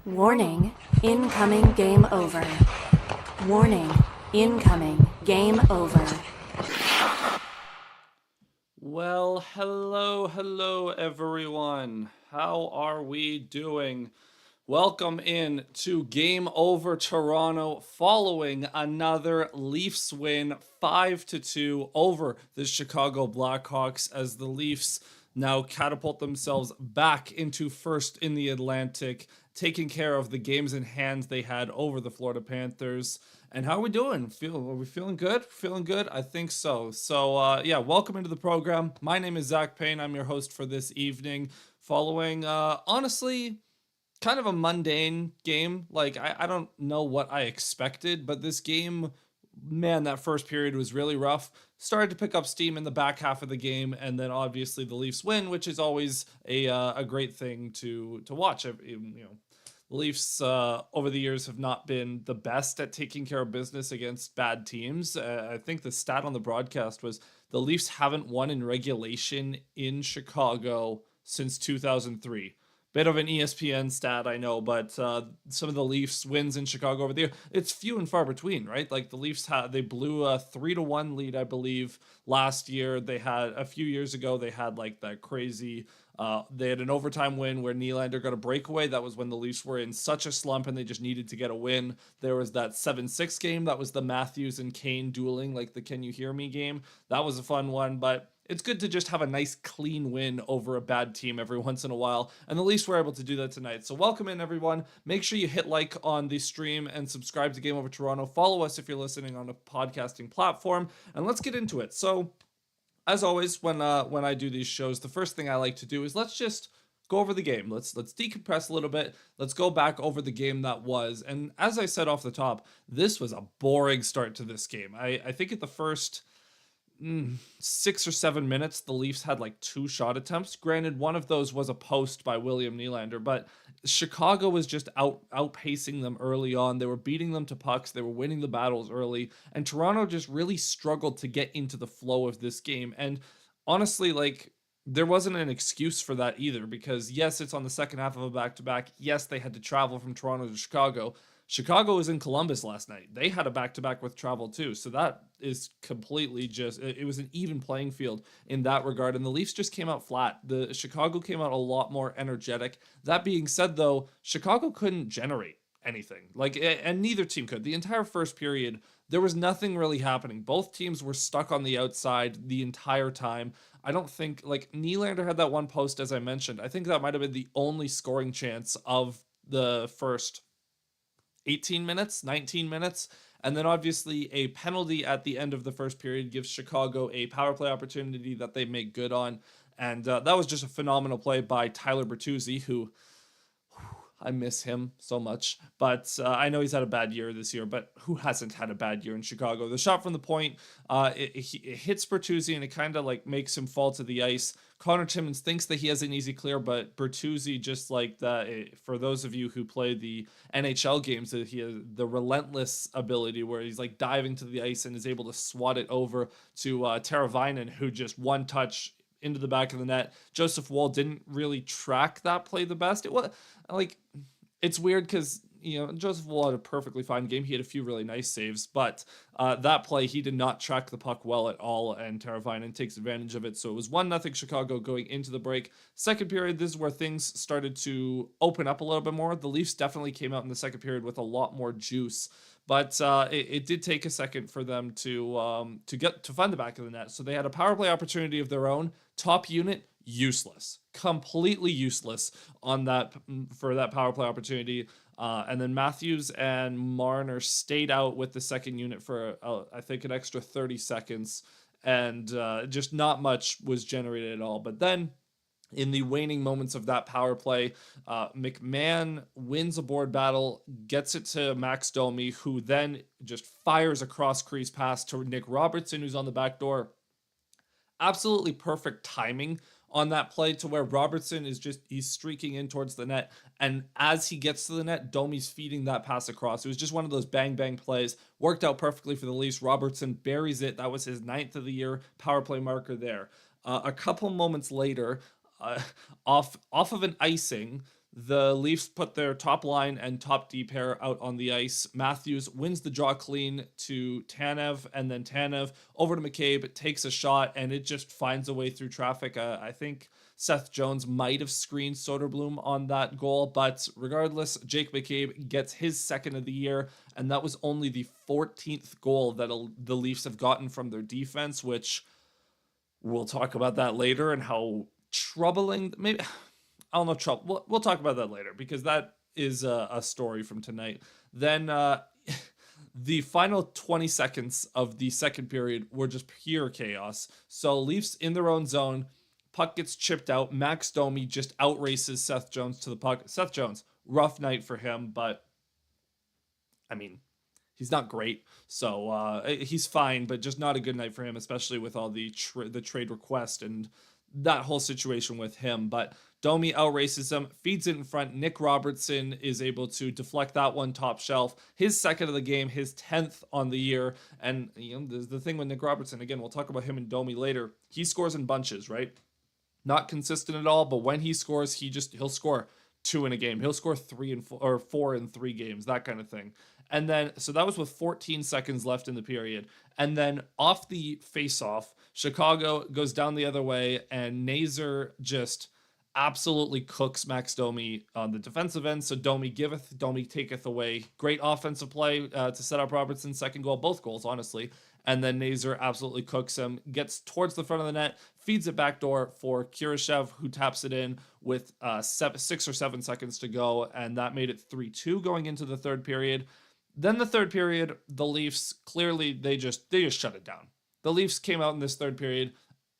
Warning, incoming game over. Warning, incoming game over. Well, hello, everyone. How are we doing? Welcome in to Game Over Toronto following another Leafs win 5-2 over the Chicago Blackhawks as the Leafs now catapult themselves back into first in the Atlantic, taking care of the games in hand they had over the Florida Panthers. And how are we doing? Are we feeling good? Feeling good? I think so. So, welcome into the program. My name is Zach Payne. I'm your host for this evening. Following, honestly, kind of a mundane game. Like, I don't know what I expected, but this game, man, that first period was really rough. Started to pick up steam in the back half of the game, and then obviously the Leafs win, which is always a great thing to watch. The Leafs over the years have not been the best at taking care of business against bad teams. I think the stat on the broadcast was the Leafs haven't won in regulation in Chicago since 2003. Bit of an ESPN stat, I know, but some of the Leafs wins in Chicago over there, it's few and far between, right? Like the Leafs they blew a 3-1 lead, I believe, last year. They had a few years ago. They had like that crazy. They had an overtime win where Nylander got a breakaway. That was when the Leafs were in such a slump and they just needed to get a win. There was that 7-6 game. That was the Matthews and Kane dueling, like the Can You Hear Me game. That was a fun one, but it's good to just have a nice clean win over a bad team every once in a while, and the Leafs were able to do that tonight. So welcome in, everyone. Make sure you hit like on the stream and subscribe to Game Over Toronto. Follow us if you're listening on a podcasting platform, and let's get into it. So, as always, when I do these shows, the first thing I like to do is let's just go over the game. Let's decompress a little bit. Let's go back over the game that was. And as I said off the top, this was a boring start to this game. I think at the first 6 or 7 minutes, the Leafs had like 2 shot attempts. Granted, one of those was a post by William Nylander, but Chicago was just outpacing them early on. They were beating them to pucks. They were winning the battles early, and Toronto just really struggled to get into the flow of this game. And honestly, like, there wasn't an excuse for that either, because yes, it's on the second half of a back-to-back. Yes, they had to travel from Toronto to Chicago. Chicago was in Columbus last night. They had a back-to-back with travel too. So that is completely it was an even playing field in that regard. And the Leafs just came out flat. The Chicago came out a lot more energetic. That being said, though, Chicago couldn't generate anything. And neither team could. The entire first period, there was nothing really happening. Both teams were stuck on the outside the entire time. I don't think, like, Nylander had that one post, as I mentioned. I think that might have been the only scoring chance of the first 18 minutes, 19 minutes. And then obviously a penalty at the end of the first period gives Chicago a power play opportunity that they make good on. And that was just a phenomenal play by Tyler Bertuzzi, who I miss him so much. But I know he's had a bad year this year, but who hasn't had a bad year in Chicago? The shot from the point, it hits Bertuzzi and it kind of like makes him fall to the ice. Connor Timmins thinks that he has an easy clear, but Bertuzzi, just like that, for those of you who play the NHL games, that he has the relentless ability where he's like diving to the ice and is able to swat it over to Teravainen, who just one touch into the back of the net. Joseph Woll didn't really track that play the best. It was like, it's weird because, Joseph Woll had a perfectly fine game. He had a few really nice saves, but that play, he did not track the puck well at all, and Teravainen takes advantage of it. So it was 1-0 Chicago going into the break. Second period, this is where things started to open up a little bit more. The Leafs definitely came out in the second period with a lot more juice, but it did take a second for them to get to find the back of the net. So they had a power play opportunity of their own. Top unit, useless, completely useless on that for that power play opportunity. And then Matthews and Marner stayed out with the second unit for I think an extra 30 seconds, and just not much was generated at all. But then, in the waning moments of that power play, McMahon wins a board battle, gets it to Max Domi, who then just fires a cross crease pass to Nick Robertson, who's on the back door. Absolutely perfect timing on that play, to where Robertson he's streaking in towards the net, and as he gets to the net, Domi's feeding that pass across. It was just one of those bang bang plays. Worked out perfectly for the Leafs. Robertson buries it. That was his 9th of the year power play marker there. A couple moments later, off of an icing, The Leafs put their top line and top D pair out on the ice. Matthews wins the draw clean to Tanev, and then Tanev over to McCabe, takes a shot, and it just finds a way through traffic. I think Seth Jones might have screened Soderblom on that goal, but regardless, Jake McCabe gets his second of the year, and that was only the 14th goal that the Leafs have gotten from their defense, which we'll talk about that later and how troubling, maybe, I don't know, trouble. We'll talk about that later because that is a story from tonight. Then the final 20 seconds of the second period were just pure chaos. So Leafs in their own zone, puck gets chipped out. Max Domi just outraces Seth Jones to the puck. Seth Jones, rough night for him, but I mean, he's not great. So he's fine, but just not a good night for him, especially with all the trade request and that whole situation with him. But Domi outraces him, feeds it in front. Nick Robertson is able to deflect that one top shelf. His second of the game, his 10th on the year. And there's the thing with Nick Robertson, again, we'll talk about him and Domi later. He scores in bunches, right? Not consistent at all, but when he scores, he'll score 2 in a game. He'll score 4 in 3 games, that kind of thing. And then, so that was with 14 seconds left in the period. And then off the face-off, Chicago goes down the other way, and Nazar just absolutely cooks Max Domi on the defensive end. So Domi giveth, Domi taketh away. Great offensive play to set up Robertson's second goal, both goals, honestly. And then Nazar absolutely cooks him, gets towards the front of the net, feeds it backdoor for Kurashev, who taps it in with 6 or 7 seconds to go. And that made it 3-2 going into the third period. Then the third period, the Leafs, clearly, they just shut it down. The Leafs came out in this third period.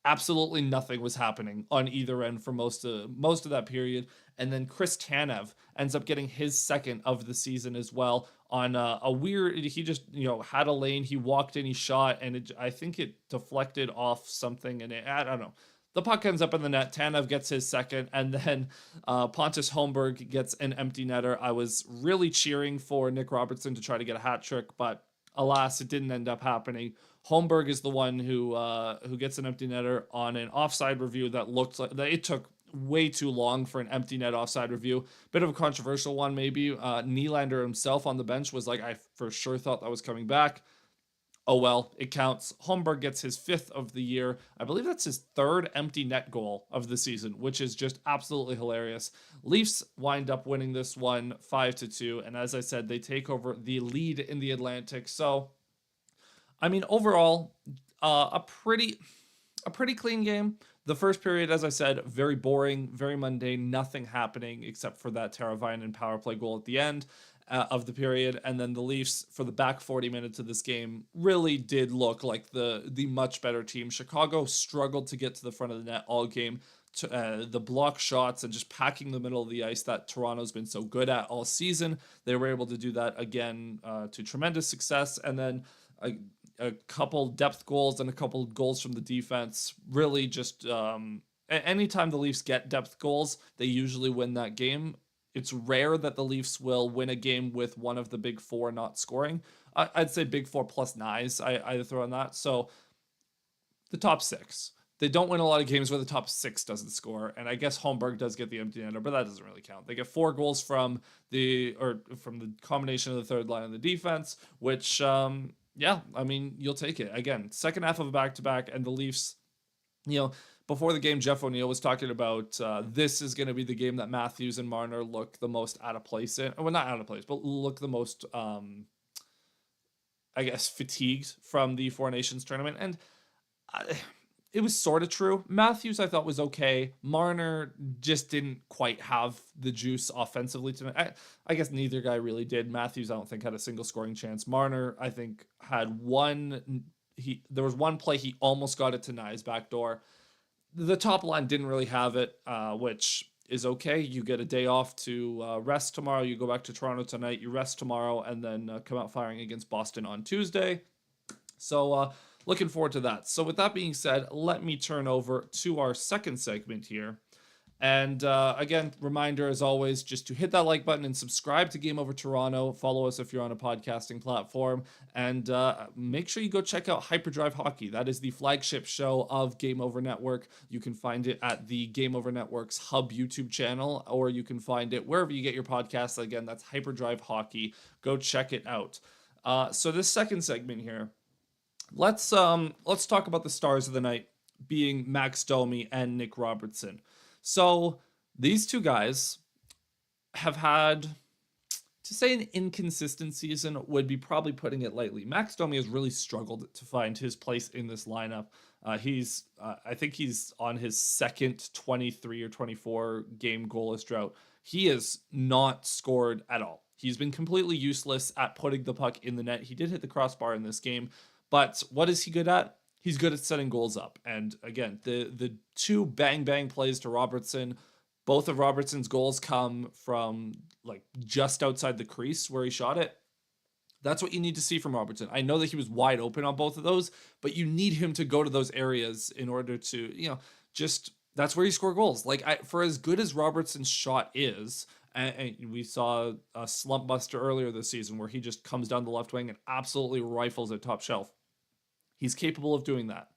Absolutely nothing was happening on either end for most of that period. And then Chris Tanev ends up getting his second of the season as well on a weird, he just, had a lane, he walked in, he shot, and I think it deflected off something, and I don't know. The puck ends up in the net. Tanev gets his second, and then Pontus Holmberg gets an empty netter. I was really cheering for Nick Robertson to try to get a hat trick, but alas, it didn't end up happening. Holmberg is the one who gets an empty netter on an offside review that looked like that. It took way too long for an empty net offside review. Bit of a controversial one, maybe. Nylander himself on the bench was like, I for sure thought that was coming back. Oh well, it counts. Holmberg gets his 5th of the year. I believe that's his 3rd empty net goal of the season, which is just absolutely hilarious. Leafs wind up winning this one 5-2, and as I said, they take over the lead in the Atlantic. So, I mean, overall, a pretty clean game. The first period, as I said, very boring, very mundane, nothing happening except for that Teravainen power play goal at the end of the period. And then the Leafs, for the back 40 minutes of this game, really did look like the much better team. Chicago struggled to get to the front of the net all game. The block shots and just packing the middle of the ice that Toronto's been so good at all season. They were able to do that again to tremendous success. And then a couple depth goals and a couple goals from the defense. Really just anytime the Leafs get depth goals, they usually win that game. It's rare that the Leafs will win a game with one of the big four not scoring. I'd say big four plus Knies. I throw on that. So the top 6. They don't win a lot of games where the top 6 doesn't score, and I guess Holmberg does get the empty netter, but that doesn't really count. They get 4 goals from the combination of the third line of the defense, which yeah, I mean, you'll take it. Again, second half of a back-to-back, and the Leafs, before the game, Jeff O'Neill was talking about this is going to be the game that Matthews and Marner look the most out of place in. Well, not out of place, but look the most, I guess, fatigued from the Four Nations tournament. And it was sort of true. Matthews, I thought, was okay. Marner just didn't quite have the juice offensively to me. I guess neither guy really did. Matthews, I don't think, had a single scoring chance. Marner, I think, had one. There was one play he almost got it to Knies backdoor. The top line didn't really have it, which is okay. You get a day off to rest tomorrow. You go back to Toronto tonight. You rest tomorrow, and then come out firing against Boston on Tuesday. So, looking forward to that. So with that being said, let me turn over to our second segment here. And again, reminder as always, just to hit that like button and subscribe to Game Over Toronto. Follow us if you're on a podcasting platform. And make sure you go check out Hyperdrive Hockey. That is the flagship show of Game Over Network. You can find it at the Game Over Network's Hub YouTube channel, or you can find it wherever you get your podcasts. Again, that's Hyperdrive Hockey. Go check it out. So this second segment here, let's talk about the stars of the night being Max Domi and Nick Robertson. So these two guys have had, to say an inconsistent season would be probably putting it lightly. Max Domi has really struggled to find his place in this lineup. I think he's on his second 23 or 24 game goalless drought. He has not scored at all. He's been completely useless at putting the puck in the net. He did hit the crossbar in this game, but what is he good at? He's good at setting goals up. And again, the two bang plays to Robertson, both of Robertson's goals come from like just outside the crease where he shot it. That's what you need to see from Robertson. I know that he was wide open on both of those, but you need him to go to those areas in order to, just that's where you score goals. Like for as good as Robertson's shot is, and we saw a slump buster earlier this season where he just comes down the left wing and absolutely rifles at top shelf. He's capable of doing that.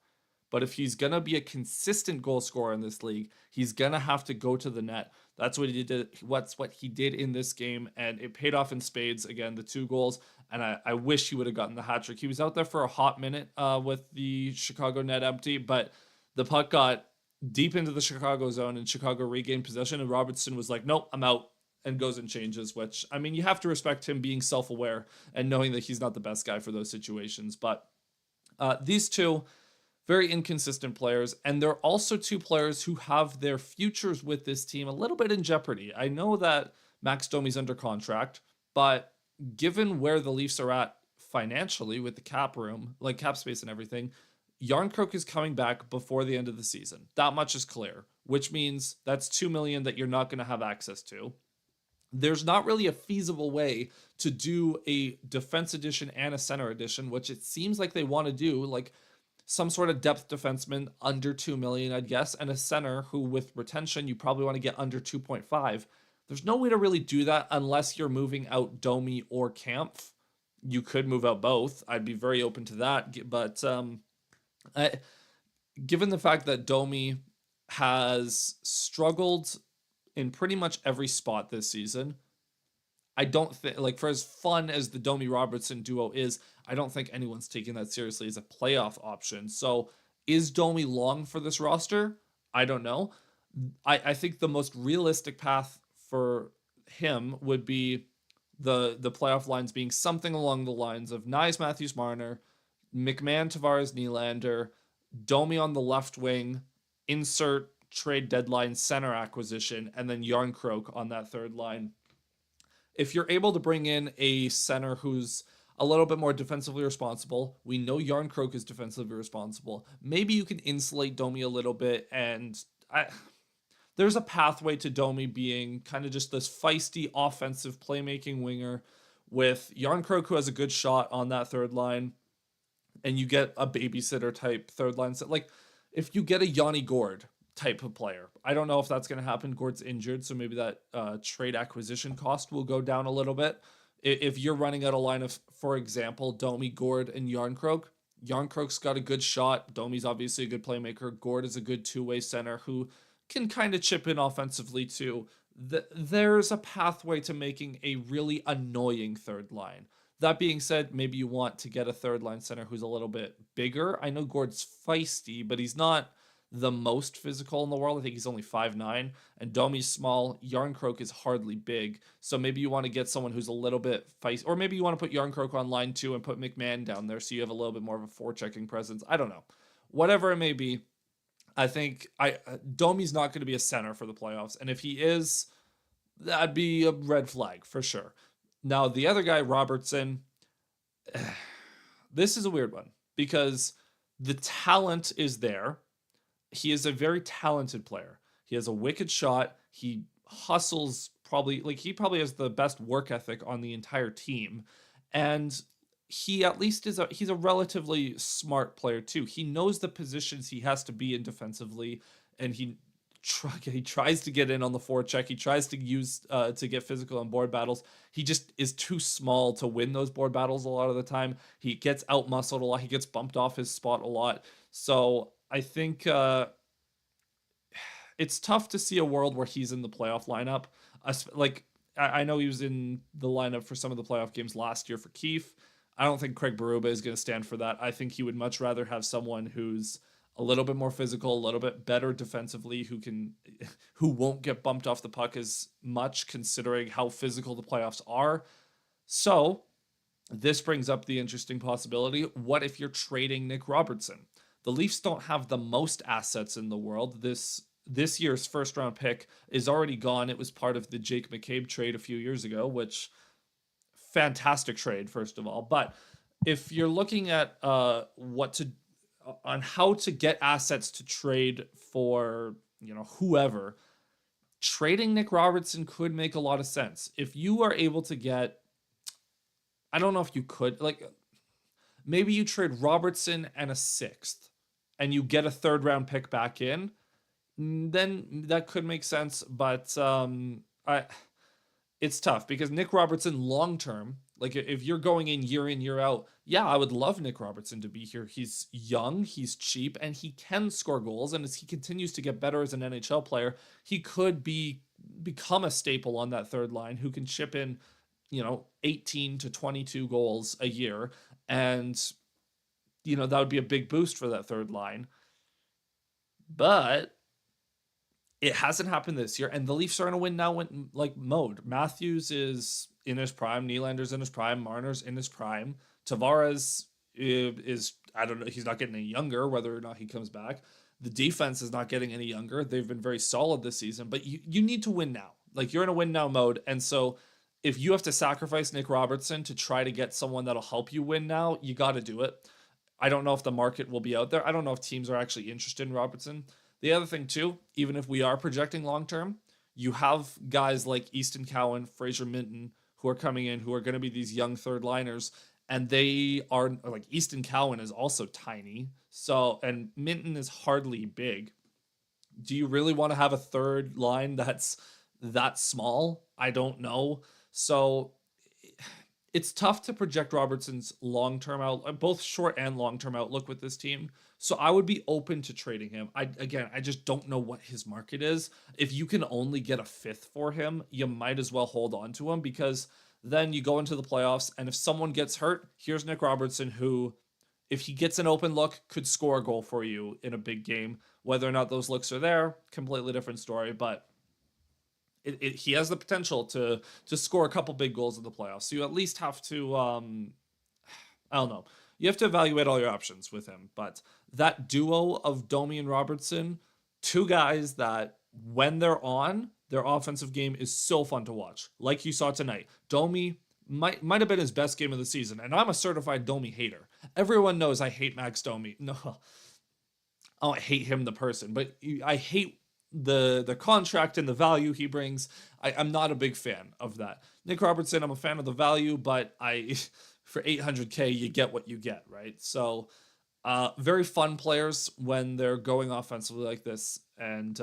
But if he's going to be a consistent goal scorer in this league, he's going to have to go to the net. That's what he did. What's what he did in this game, and it paid off in spades. Again, the 2 goals, and I wish he would have gotten the hat trick. He was out there for a hot minute with the Chicago net empty, but the puck got deep into the Chicago zone, and Chicago regained possession, and Robertson was like, nope, I'm out, and goes and changes, which, I mean, you have to respect him being self-aware and knowing that he's not the best guy for those situations, but these two, very inconsistent players, and they're also 2 players who have their futures with this team a little bit in jeopardy. I know that Max Domi's under contract, but given where the Leafs are at financially with the cap room, like cap space and everything, Järnkrok is coming back before the end of the season. That much is clear, which means that's $2 million that you're not going to have access to. There's not really a feasible way to do a defense edition and a center edition, which it seems like they want to do, like some sort of depth defenseman under 2 million, I'd guess, and a center who with retention, you probably want to get under 2.5. There's no way to really do that unless you're moving out Domi or Kampf. You could move out both. I'd be very open to that. But given the fact that Domi has struggled in pretty much every spot this season, I don't think, like, for as fun as the Domi Robertson duo is, I don't think anyone's taking that seriously as a playoff option. So is Domi long for this roster? I don't know. I think the most realistic path for him would be the playoff lines being something along the lines of Knies, Matthews, Marner, McMahon, Tavares, Nylander, Domi on the left wing, insert trade deadline center acquisition, and then Järnkrok on that third line. If you're able to bring in a center who's a little bit more defensively responsible, we know Järnkrok is defensively responsible, maybe you can insulate Domi a little bit, and there's a pathway to Domi being kind of just this feisty offensive playmaking winger with Järnkrok, who has a good shot on that third line, and you get a babysitter type third line set. Like, if you get a Yanni Gourde type of player, I don't know if that's going to happen. Gord's injured, so maybe that trade acquisition cost will go down a little bit. If you're running out a line of, for example, Domi, Gourde, and Järnkrok, Järnkrok's got a good shot. Domi's obviously a good playmaker. Gourde is a good two-way center who can kind of chip in offensively too. There's a pathway to making a really annoying third line. That being said, maybe you want to get a third line center who's a little bit bigger. I know Gourde's feisty, but he's not the most physical in the world. I think he's only 5'9", and Domi's small. Järnkrok is hardly big, so maybe you want to get someone who's a little bit feisty, or maybe you want to put Järnkrok on line 2 and put McMahon down there so you have a little bit more of a forechecking presence. I don't know. Whatever it may be, I think Domi's not going to be a center for the playoffs, and if he is, that'd be a red flag for sure. Now, the other guy, Robertson, this is a weird one because the talent is there. He is a very talented player. He has a wicked shot. He hustles he probably has the best work ethic on the entire team. And he at least he's a relatively smart player too. He knows the positions he has to be in defensively, and he he tries to get in on the forecheck. He tries to use to get physical on board battles. He just is too small to win those board battles a lot of the time. He gets out muscled a lot. He gets bumped off his spot a lot. So I think it's tough to see a world where he's in the playoff lineup. Like I know he was in the lineup for some of the playoff games last year for Keefe. I don't think Craig Berube is going to stand for that. I think he would much rather have someone who's a little bit more physical, a little bit better defensively, who won't get bumped off the puck as much, considering how physical the playoffs are. So this brings up the interesting possibility. What if you're trading Nick Robertson? The Leafs don't have the most assets in the world. This year's first round pick is already gone. It was part of the Jake McCabe trade a few years ago, which fantastic trade, first of all. But if you're looking at on how to get assets to trade for, whoever, trading Nick Robertson could make a lot of sense. If you are able to get, I don't know if you could, maybe you trade Robertson and a sixth and you get a third round pick back in, then that could make sense. But it's tough because Nick Robertson long term, like if you're going in, year out, yeah, I would love Nick Robertson to be here. He's young, he's cheap, and he can score goals. And as he continues to get better as an NHL player, he could become a staple on that third line who can chip in, 18 to 22 goals a year. And, that would be a big boost for that third line. But it hasn't happened this year, and the Leafs are in a win now mode. Matthews is in his prime, Nylander's in his prime, Marner's in his prime. Tavares is, I don't know, he's not getting any younger, whether or not he comes back. The defense is not getting any younger. They've been very solid this season, but you need to win now. You're in a win now mode, and so if you have to sacrifice Nick Robertson to try to get someone that'll help you win now, you got to do it. I don't know if the market will be out there. I don't know if teams are actually interested in Robertson. The other thing, too, even if we are projecting long-term, you have guys like Easton Cowan, Fraser Minton, who are coming in, who are going to be these young third liners. And they are, Easton Cowan is also tiny. And Minton is hardly big. Do you really want to have a third line that's that small? I don't know. So it's tough to project Robertson's long-term outlook, both short and long-term outlook with this team. So I would be open to trading him. I just don't know what his market is. If you can only get a fifth for him, you might as well hold on to him, because then you go into the playoffs, and if someone gets hurt, here's Nick Robertson, who, if he gets an open look, could score a goal for you in a big game. Whether or not those looks are there, completely different story, but he has the potential to score a couple big goals in the playoffs. So you at least have to, I don't know. You have to evaluate all your options with him. But that duo of Domi and Robertson, two guys that when they're on, their offensive game is so fun to watch. Like you saw tonight, Domi might have been his best game of the season. And I'm a certified Domi hater. Everyone knows I hate Max Domi. No, I don't hate him, the person, but I hate the contract and the value he brings. I'm not a big fan of that. Nick Robertson, I'm a fan of the value, but for $800K, you get what you get, right? So very fun players when they're going offensively like this. And,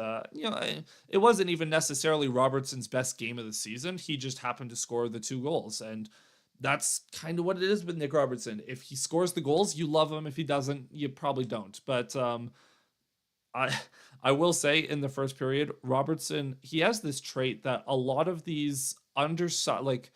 it wasn't even necessarily Robertson's best game of the season. He just happened to score the 2 goals. And that's kind of what it is with Nick Robertson. If he scores the goals, you love him. If he doesn't, you probably don't. But I will say, in the first period, Robertson, he has this trait that a lot of these underside,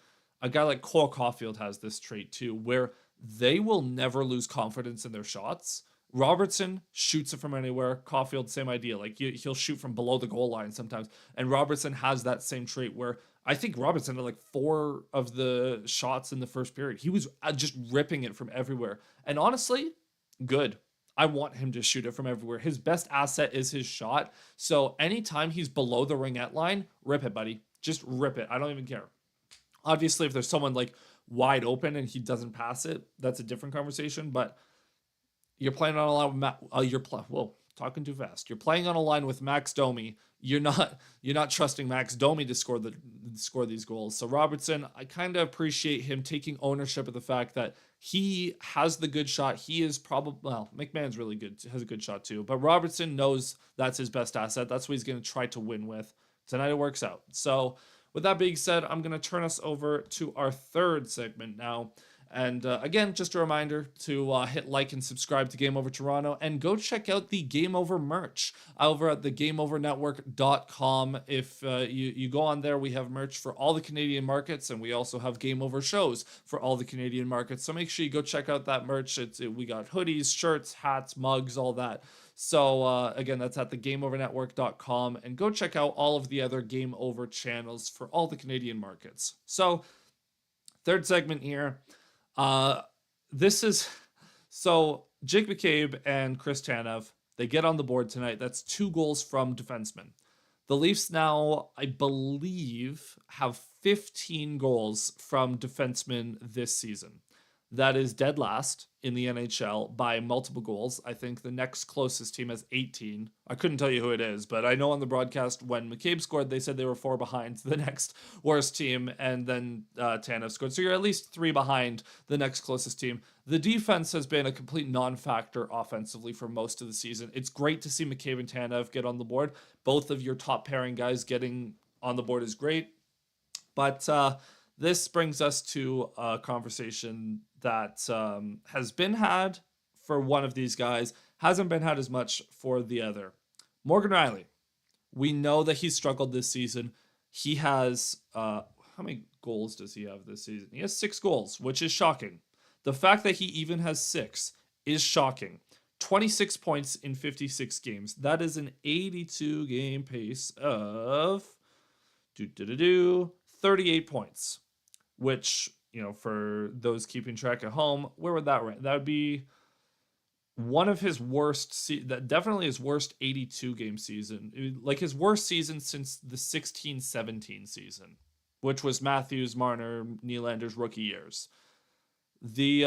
a guy like Cole Caulfield has this trait too, where they will never lose confidence in their shots. Robertson shoots it from anywhere. Caulfield, same idea. He'll shoot from below the goal line sometimes. And Robertson has that same trait where I think Robertson had 4 of the shots in the first period. He was just ripping it from everywhere. And honestly, good. I want him to shoot it from everywhere. His best asset is his shot. So anytime he's below the ringette line, rip it, buddy. Just rip it. I don't even care. Obviously, if there's someone wide open and he doesn't pass it, that's a different conversation. But you're playing on a lot of talking too fast. You're playing on a line with Max Domi. You're not trusting Max Domi to score these goals. So Robertson, I kind of appreciate him taking ownership of the fact that he has the good shot. He is probably, well, McMahon's really good, has a good shot too, but Robertson knows that's his best asset. That's what he's going to try to win with. Tonight it works out. So with that being said, I'm going to turn us over to our third segment now. And again, just a reminder to hit like and subscribe to Game Over Toronto and go check out the Game Over merch over at thegameovernetwork.com. If you go on there, we have merch for all the Canadian markets, and we also have Game Over shows for all the Canadian markets. So make sure you go check out that merch. We got hoodies, shirts, hats, mugs, all that. So again, that's at thegameovernetwork.com, and go check out all of the other Game Over channels for all the Canadian markets. So third segment here. This is so Jake McCabe and Chris Tanev, they get on the board tonight. That's 2 goals from defensemen. The Leafs now, I believe, have 15 goals from defensemen this season. That is dead last in the NHL by multiple goals. I think the next closest team has 18. I couldn't tell you who it is, but I know on the broadcast when McCabe scored, they said they were 4 behind the next worst team, and then Tanev scored. So you're at least 3 behind the next closest team. The defense has been a complete non-factor offensively for most of the season. It's great to see McCabe and Tanev get on the board. Both of your top pairing guys getting on the board is great. But this brings us to a conversation that has been had for one of these guys, hasn't been had as much for the other. Morgan Rielly. We know that he's struggled this season. He has, how many goals does he have this season? He has 6 goals, which is shocking. The fact that he even has 6 is shocking. 26 points in 56 games. That is an 82 game pace of 38 points, which, you know, for those keeping track at home, where would that rank? That would be one of his worst, definitely his worst 82 game season. Like his worst season since the 16-17 season, which was Matthews, Marner, Nylander's rookie years. The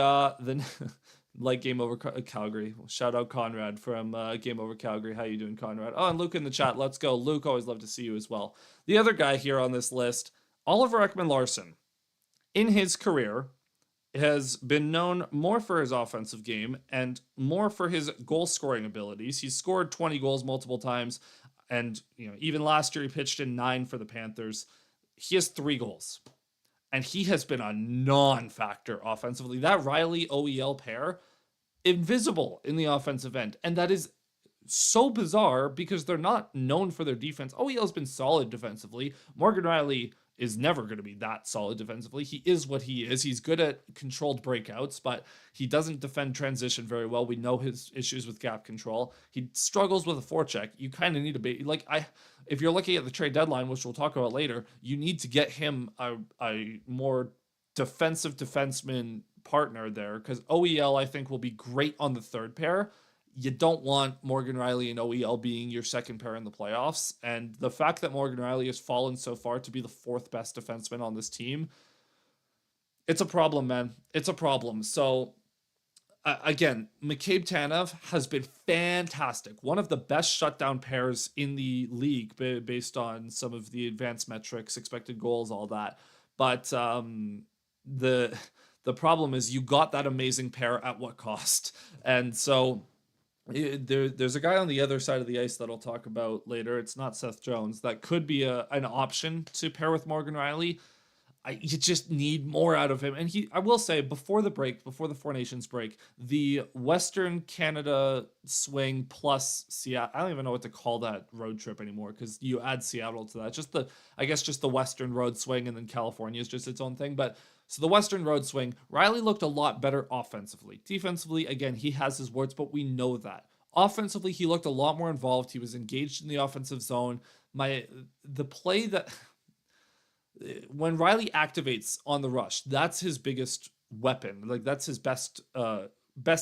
like Game Over Calgary. Shout out Conrad from Game Over Calgary. How you doing, Conrad? Oh, and Luke in the chat. Let's go. Luke, always love to see you as well. The other guy here on this list, Oliver Ekman-Larsson. In his career, has been known more for his offensive game and more for his goal-scoring abilities. He's scored 20 goals multiple times, and even last year he pitched in 9 for the Panthers. He has 3 goals, and he has been a non-factor offensively. That Rielly-OEL pair, invisible in the offensive end, and that is so bizarre because they're not known for their defense. OEL's been solid defensively. Morgan Rielly is never going to be that solid defensively. He is what he is. He's good at controlled breakouts, but he doesn't defend transition very well. We know his issues with gap control. He struggles with a forecheck. You kind of need to be if you're looking at the trade deadline, which we'll talk about later, you need to get him a more defensive defenseman partner there, because OEL, I think, will be great on the third pair. You don't want Morgan Rielly and OEL being your second pair in the playoffs. And the fact that Morgan Rielly has fallen so far to be the 4th best defenseman on this team, it's a problem, man. It's a problem. So, again, McCabe Tanev has been fantastic. One of the best shutdown pairs in the league based on some of the advanced metrics, expected goals, all that. But the problem is you got that amazing pair at what cost? And so there's a guy on the other side of the ice that I'll talk about later. It's not Seth Jones. That could be an option to pair with Morgan Rielly. You just need more out of him. And I will say, before the Four Nations break, the Western Canada swing plus Seattle, I don't even know what to call that road trip anymore, because you add Seattle to that. Just the Western road swing, and then California is just its own thing. But so the Western road swing, Rielly looked a lot better offensively. Defensively, again, he has his warts, but we know that. Offensively, he looked a lot more involved. He was engaged in the offensive zone. The play that when Rielly activates on the rush, that's his biggest weapon. Like, that's his best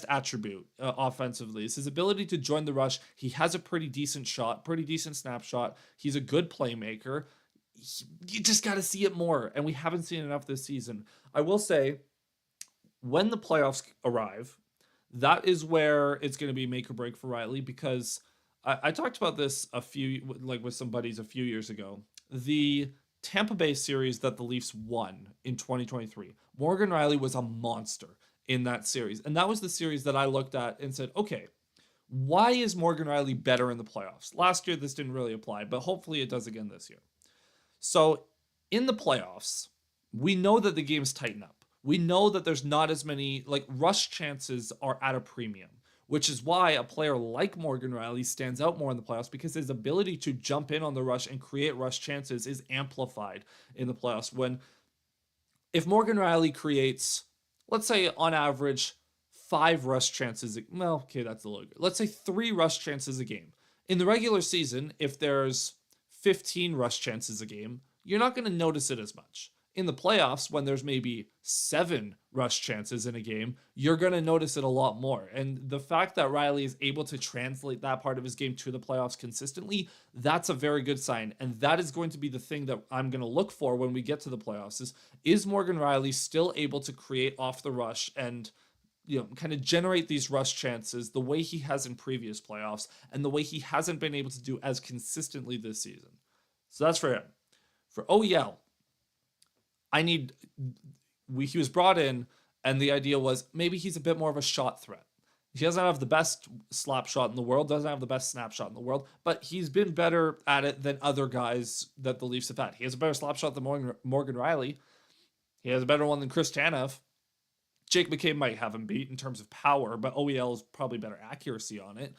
attribute offensively. It's his ability to join the rush. He has a pretty decent shot, pretty decent snapshot. He's a good playmaker. You just got to see it more, and we haven't seen enough this season. I will say, when the playoffs arrive, that is where it's going to be make or break for Rielly, because I talked about this with some buddies a few years ago. The Tampa Bay series that the Leafs won in 2023. Morgan Riley was a monster in that series. And that was the series that I looked at and said, okay, why is Morgan Riley better in the playoffs? Last year, this didn't really apply, but hopefully it does again this year. So in the playoffs, we know that the games tighten up. We know that there's not as many, like, rush chances are at a premium, which is why a player like Morgan Riley stands out more in the playoffs, because his ability to jump in on the rush and create rush chances is amplified in the playoffs. If Morgan Riley creates, let's say on average, 5 rush chances, well, okay, that's a little good. Let's say 3 rush chances a game. In the regular season, if there's 15 rush chances a game, you're not going to notice it as much. In the playoffs, when there's maybe 7 rush chances in a game, you're going to notice it a lot more. And the fact that Riley is able to translate that part of his game to the playoffs consistently, that's a very good sign. And that is going to be the thing that I'm going to look for when we get to the playoffs is Morgan Riley still able to create off the rush and, you know, kind of generate these rush chances the way he has in previous playoffs and the way he hasn't been able to do as consistently this season. So that's for him. For OEL, he was brought in, and the idea was maybe he's a bit more of a shot threat. He doesn't have the best slap shot in the world, doesn't have the best snap shot in the world, but he's been better at it than other guys that the Leafs have had. He has a better slap shot than Morgan Riley. He has a better one than Chris Tanev. Jake McCabe might have him beat in terms of power, but OEL is probably better accuracy on it.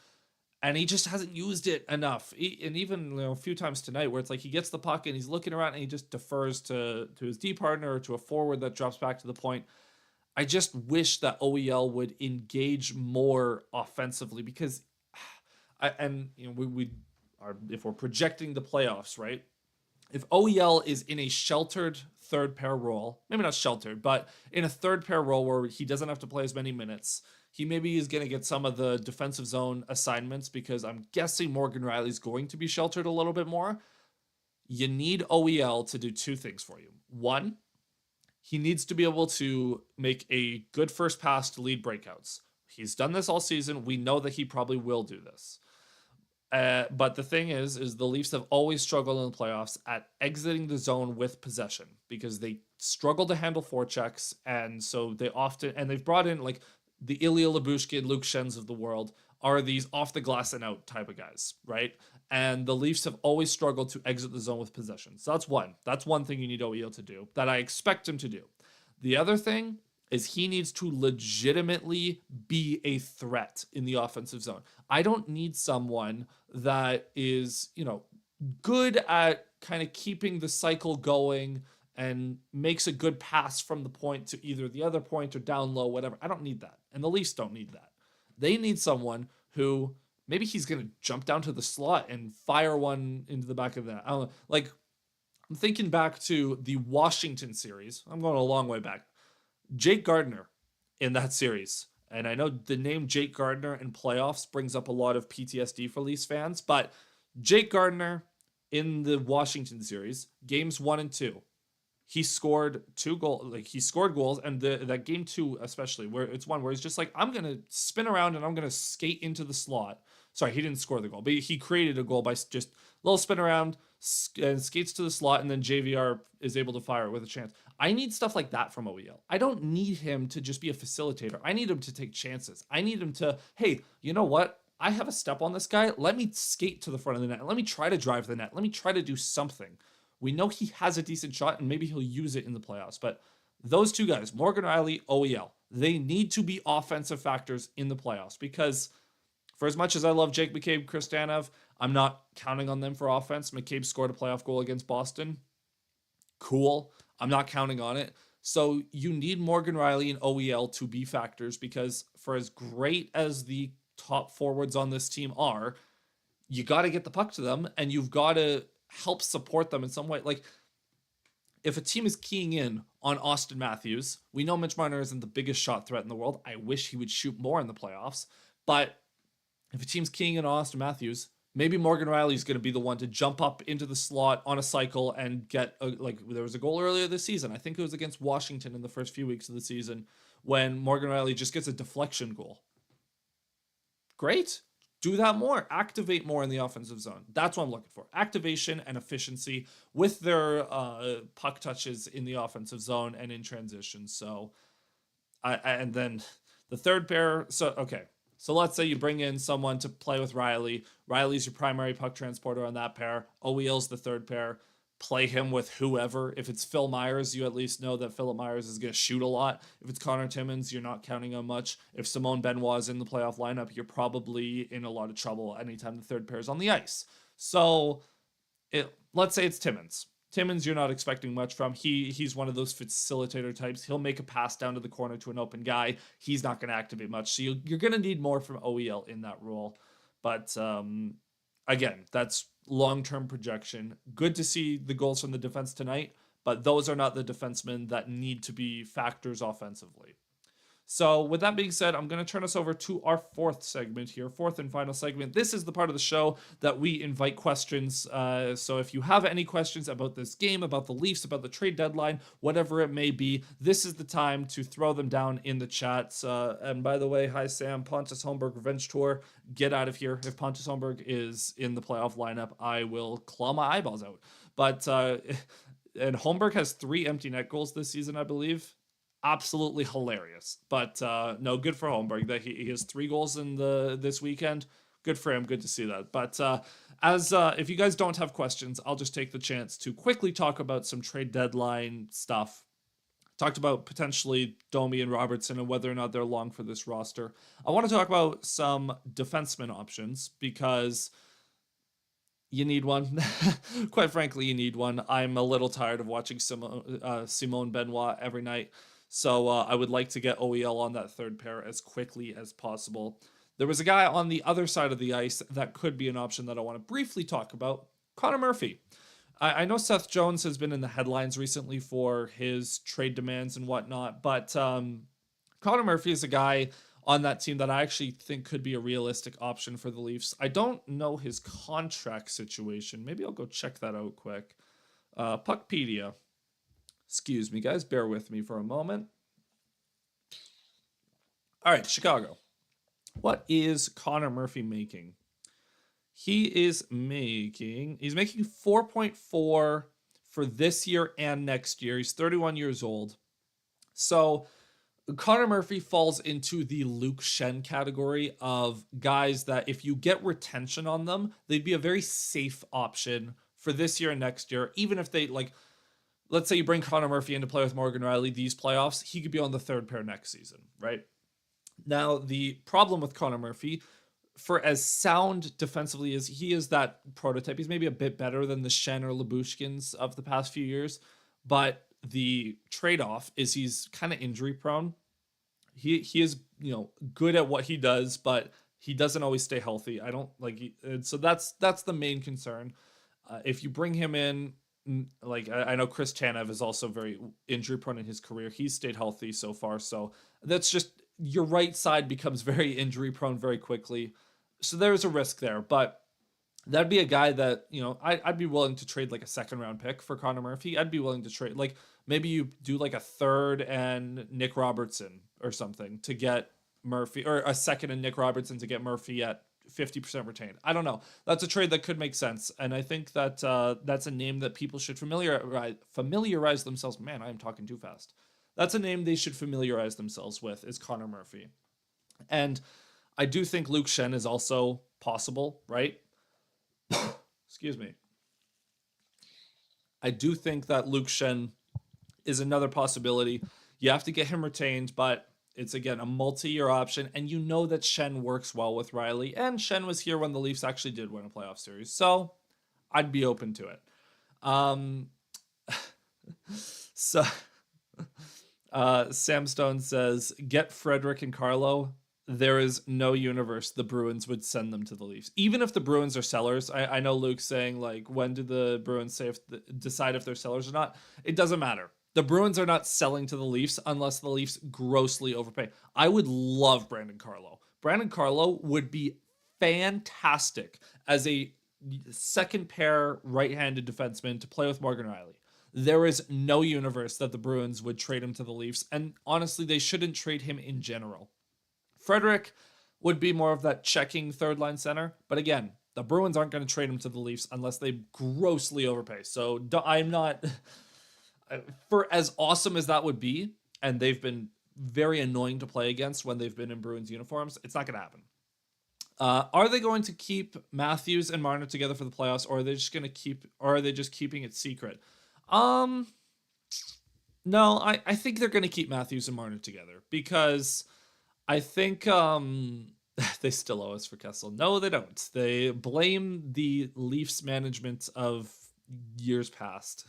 And he just hasn't used it enough. And even a few times tonight where it's like he gets the puck and he's looking around and he just defers to his D partner or to a forward that drops back to the point. I just wish that OEL would engage more offensively, because if we're projecting the playoffs, right? If OEL is in a sheltered third pair role, maybe not sheltered, but in a third pair role where he doesn't have to play as many minutes, he maybe is going to get some of the defensive zone assignments, because I'm guessing Morgan Riley's going to be sheltered a little bit more. You need OEL to do 2 things for you. One, he needs to be able to make a good first pass to lead breakouts. He's done this all season. We know that he probably will do this. But the thing is the Leafs have always struggled in the playoffs at exiting the zone with possession, because they struggle to handle forechecks, and so they've brought in like the Ilya Lyubushkin and Luke Schenns of the world are these off the glass and out type of guys, right? And the Leafs have always struggled to exit the zone with possession. So that's one. That's one thing you need OEL to do, that I expect him to do. The other thing is he needs to legitimately be a threat in the offensive zone. I don't need someone that is, good at kind of keeping the cycle going and makes a good pass from the point to either the other point or down low, whatever. I don't need that. And the Leafs don't need that. They need someone who maybe he's going to jump down to the slot and fire one into the back of that. I don't know. Like, I'm thinking back to the Washington series. I'm going a long way back. Jake Gardiner in that series. And I know the name Jake Gardiner in playoffs brings up a lot of PTSD for Leafs fans, but Jake Gardiner in the Washington series, games 1 and 2, he scored 2 goals. Like, he scored goals, and that game 2 especially, where it's one where he's just like, I'm gonna spin around and I'm gonna skate into the slot. Sorry, he didn't score the goal, but he created a goal by just a little spin around and skates to the slot, and then JVR is able to fire it with a chance. I need stuff like that from OEL. I don't need him to just be a facilitator. I need him to take chances. I need him to, hey, you know what? I have a step on this guy. Let me skate to the front of the net. Let me try to drive the net. Let me try to do something. We know he has a decent shot, and maybe he'll use it in the playoffs. But those 2 guys, Morgan Riley, OEL, they need to be offensive factors in the playoffs, because for as much as I love Jake McCabe, Chris Tanev, I'm not counting on them for offense. McCabe scored a playoff goal against Boston. Cool. I'm not counting on it. So you need Morgan Riley and OEL to be factors, because for as great as the top forwards on this team are, you got to get the puck to them, and you've got to help support them in some way. Like, if a team is keying in on Austin Matthews, we know Mitch Marner isn't the biggest shot threat in the world. I wish he would shoot more in the playoffs. But if a team's keying in on Austin Matthews, maybe Morgan Riley is going to be the one to jump up into the slot on a cycle and get there was a goal earlier this season. I think it was against Washington in the first few weeks of the season when Morgan Riley just gets a deflection goal. Great. do that more. Activate more in the offensive zone. That's what I'm looking for. Activation and efficiency with their puck touches in the offensive zone and in transition. So, and then the third pair. So, okay. So let's say you bring in someone to play with Riley. Riley's your primary puck transporter on that pair. OEL's the third pair. Play him with whoever. If it's Phil Myers, you at least know that Philip Myers is going to shoot a lot. If it's Connor Timmins, you're not counting on much. If Simone Benoit is in the playoff lineup, you're probably in a lot of trouble anytime the third pair is on the ice. So let's say it's Timmins. Timmins, you're not expecting much from. He's one of those facilitator types. He'll make a pass down to the corner to an open guy. He's not going to activate much. So you're going to need more from OEL in that role. But again, that's long-term projection. Good to see the goals from the defense tonight, but those are not the defensemen that need to be factors offensively. So with that being said, I'm going to turn us over to our fourth segment here, fourth and final segment. This is the part of the show that we invite questions. So if you have any questions about this game, about the Leafs, about the trade deadline, whatever it may be, this is the time to throw them down in the chats. And by the way, hi Sam, Pontus Holmberg Revenge Tour. Get out of here. If Pontus Holmberg is in the playoff lineup, I will claw my eyeballs out. But and Holmberg has 3 empty net goals this season, I believe. Absolutely hilarious. But no, good for Holmberg that he has 3 goals in this weekend. Good for him. Good to see that. But as if you guys don't have questions, I'll just take the chance to quickly talk about some trade deadline stuff. Talked about potentially Domi and Robertson and whether or not they're long for this roster. I want to talk about some defenseman options because you need one. Quite frankly, you need one. I'm a little tired of watching Simone Benoit every night. So I would like to get OEL on that third pair as quickly as possible. There was a guy on the other side of the ice that could be an option that I want to briefly talk about. Connor Murphy. I know Seth Jones has been in the headlines recently for his trade demands and whatnot, but Connor Murphy is a guy on that team that I actually think could be a realistic option for the Leafs. I don't know his contract situation. Maybe I'll go check that out quick. Puckpedia. Excuse me, guys. Bear with me for a moment. All right, Chicago. What is Connor Murphy making? He's making 4.4 for this year and next year. He's 31 years old. So Connor Murphy falls into the Luke Schenn category of guys that if you get retention on them, they'd be a very safe option for this year and next year. Even if they, like, let's say you bring Connor Murphy in to play with Morgan Rielly these playoffs, he could be on the third pair next season, right? Now, the problem with Connor Murphy, for as sound defensively as he is that prototype, he's maybe a bit better than the Schenn or Lyubushkins of the past few years, but the trade-off is he's kind of injury prone. He is, good at what he does, but he doesn't always stay healthy. I don't like, so that's the main concern. If you bring him in, like I know Chris Tanev is also very injury prone in his career. He's stayed healthy so far, so that's just your right side becomes very injury prone very quickly. So there's a risk there, but that'd be a guy that, I'd be willing to trade like a second round pick for Connor Murphy. I'd be willing to trade, like maybe you do like a third and Nick Robertson or something to get Murphy, or a second and Nick Robertson to get Murphy at 50% retained. I don't know. That's a trade that could make sense. And I think that that's a name that people should familiarize themselves. Man, I am talking too fast. That's a name they should familiarize themselves with, is Connor Murphy. And I do think Luke Schenn is also possible, right? Excuse me. I do think that Luke Schenn is another possibility. You have to get him retained, but it's, again, a multi-year option, and you know that Schenn works well with Rielly, and Schenn was here when the Leafs actually did win a playoff series, so I'd be open to it. Sam Stone says, get Frederick and Carlo. There is no universe the Bruins would send them to the Leafs. Even if the Bruins are sellers, I know Luke's saying, like, when do the Bruins decide if they're sellers or not? It doesn't matter. The Bruins are not selling to the Leafs unless the Leafs grossly overpay. I would love Brandon Carlo. Brandon Carlo would be fantastic as a second pair right-handed defenseman to play with Morgan Rielly. There is no universe that the Bruins would trade him to the Leafs, and honestly, they shouldn't trade him in general. Frederick, would be more of that checking third line center. But again, the Bruins aren't going to trade him to the Leafs unless they grossly overpay. So I'm not, for as awesome as that would be, and they've been very annoying to play against when they've been in Bruins uniforms, it's not going to happen. Are they going to keep Matthews and Marner together for the playoffs, or are they just going to or are they just keeping it secret? No, I think they're going to keep Matthews and Marner together because I think they still owe us for Kessel. No, they don't. They blame the Leafs management of years past.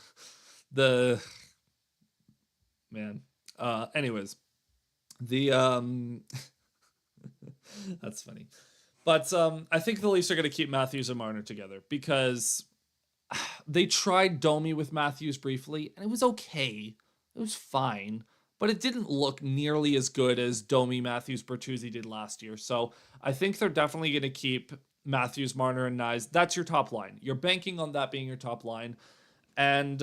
The man. Anyways, the that's funny. But I think the Leafs are going to keep Matthews and Marner together because they tried Domi with Matthews briefly, and it was okay. It was fine, but it didn't look nearly as good as Domi, Matthews, Bertuzzi did last year. So I think they're definitely going to keep Matthews, Marner, and Nyes. That's your top line. You're banking on that being your top line. And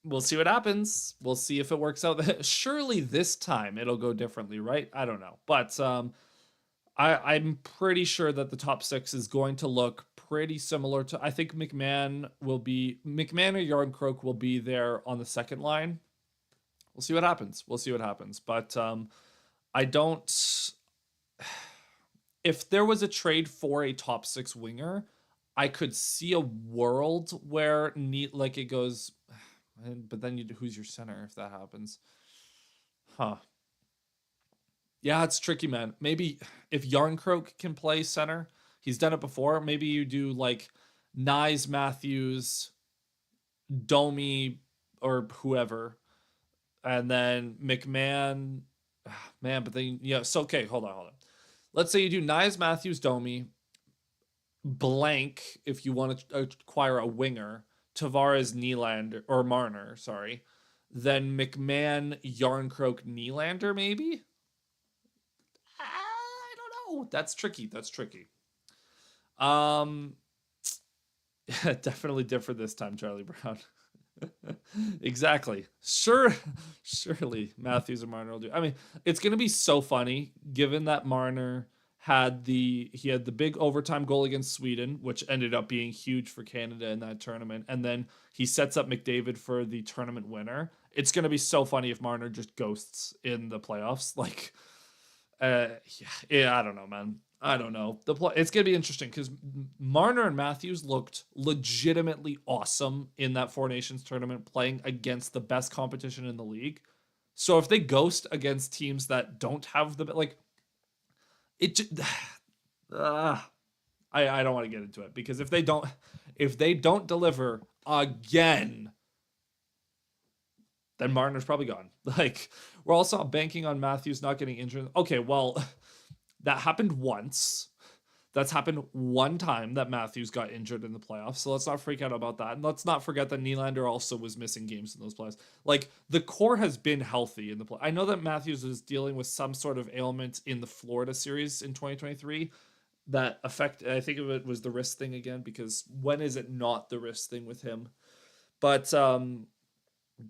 we'll see what happens. We'll see if it works out. Surely this time it'll go differently, right? I don't know. But I'm pretty sure that the top six is going to look pretty similar to. I think McMahon or Yarncroke will be there on the second line. We'll see what happens. But I don't. If there was a trade for a top six winger, I could see a world where it goes. But then who's your center if that happens? Huh. Yeah, it's tricky, man. Maybe if Yarncroke can play center, he's done it before. Maybe you do like Nyes, Matthews, Domi, or whoever, and then McMahon. Man, but then So okay, hold on. Let's say you do Nyes, Matthews, Domi, blank if you want to acquire a winger, Tavares, Nylander or Marner, sorry. Then McMahon, Yarncroke, Nylander, maybe. I don't know. That's tricky. Definitely different this time, Charlie Brown. Exactly. Surely Matthews and Marner will do. I mean, it's gonna be so funny given that Marner had the big overtime goal against Sweden, which ended up being huge for Canada in that tournament, and then he sets up McDavid for the tournament winner. It's gonna be so funny if Marner just ghosts in the playoffs. Like, yeah, I don't know, man. I don't know. It's going to be interesting because Marner and Matthews looked legitimately awesome in that Four Nations tournament playing against the best competition in the league. So if they ghost against teams that don't have I don't want to get into it because if they don't deliver again, then Marner's probably gone. Like, we're also banking on Matthews not getting injured. Okay, well, that happened once. That's happened one time that Matthews got injured in the playoffs. So let's not freak out about that. And let's not forget that Nylander also was missing games in those playoffs. Like, the core has been healthy in the play. I know that Matthews was dealing with some sort of ailment in the Florida series in 2023 that I think of it was the wrist thing again, because when is it not the wrist thing with him? But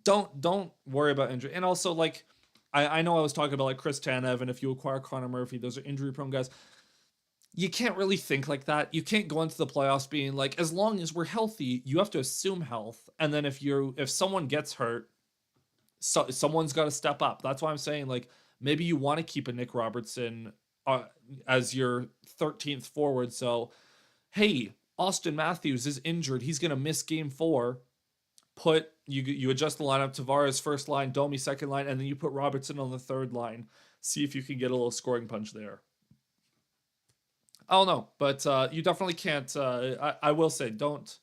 don't worry about injury. And also, like, I know I was talking about like Chris Tanev, and if you acquire Connor Murphy, those are injury prone guys. You can't really think like that. You can't go into the playoffs being like, as long as we're healthy, you have to assume health. And then if someone gets hurt, someone's got to step up. That's why I'm saying, like, maybe you want to keep a Nick Robertson as your 13th forward. So, hey, Austin Matthews is injured. He's going to miss game 4. You adjust the lineup, Tavares first line, Domi second line, and then you put Robertson on the third line. See if you can get a little scoring punch there. I don't know, but you definitely can't. I will say, don't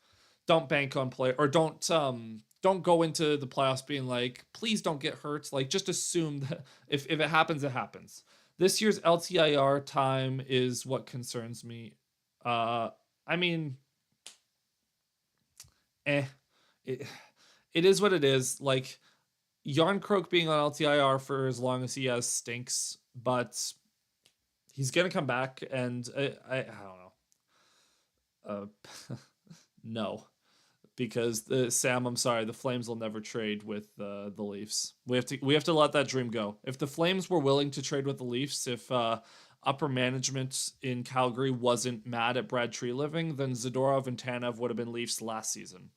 bank on play, or don't go into the playoffs being like, please don't get hurt. Like, just assume that if it happens, it happens. This year's LTIR time is what concerns me. I mean, it is what it is. Like, Yarncroke being on LTIR for as long as he has stinks, but he's gonna come back, and I don't know. No, because Sam, I'm sorry, the Flames will never trade with the Leafs. We have to let that dream go. If the Flames were willing to trade with the Leafs, if upper management in Calgary wasn't mad at Brad Treliving, then Zadorov and Tanev would have been Leafs last season,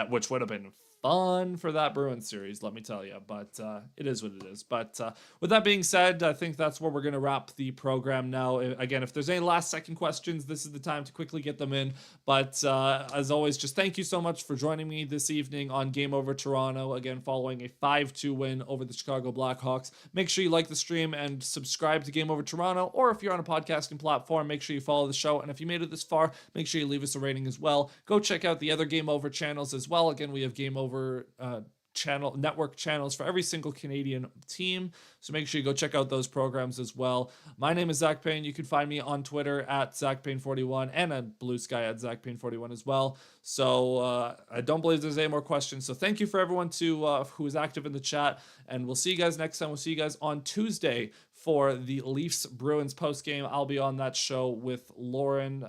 which would have been fun for that Bruins series, let me tell you. But it is what it is. But with that being said, I think that's where we're going to wrap the program now. Again, if there's any last second questions, this is the time to quickly get them in. But as always, just thank you so much for joining me this evening on Game Over Toronto. Again, following a 5-2 win over the Chicago Blackhawks. Make sure you like the stream and subscribe to Game Over Toronto. Or if you're on a podcasting platform, make sure you follow the show. And if you made it this far, make sure you leave us a rating as well. Go check out the other Game Over channels as well. Again, we have Game Over network channels for every single Canadian team, so make sure you go check out those programs as well. My name is Zach Payne. You can find me on Twitter at ZachPayne41 and at Bluesky at ZachPayne41 as well. So I don't believe there's any more questions, so thank you for everyone who is active in the chat, and we'll see you guys next time. We'll see you guys on Tuesday for the Leafs Bruins post game. I'll be on that show with Lauren,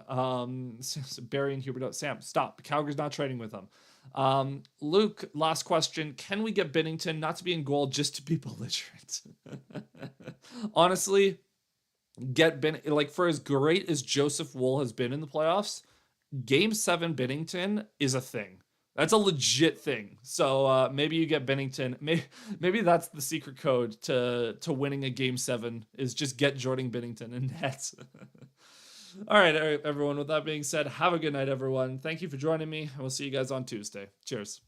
Barry, and Hubert. Sam, stop. Calgary's not trading with them. Luke, last question. Can we get Binnington not to be in goal, just to be belligerent? Honestly, for as great as Joseph Wool has been in the playoffs, Game 7 Binnington is a thing. That's a legit thing. So maybe you get Binnington. Maybe that's the secret code to winning a Game 7 is just get Jordan Binnington in net. All right, everyone. With that being said, have a good night, everyone. Thank you for joining me. We'll see you guys on Tuesday. Cheers.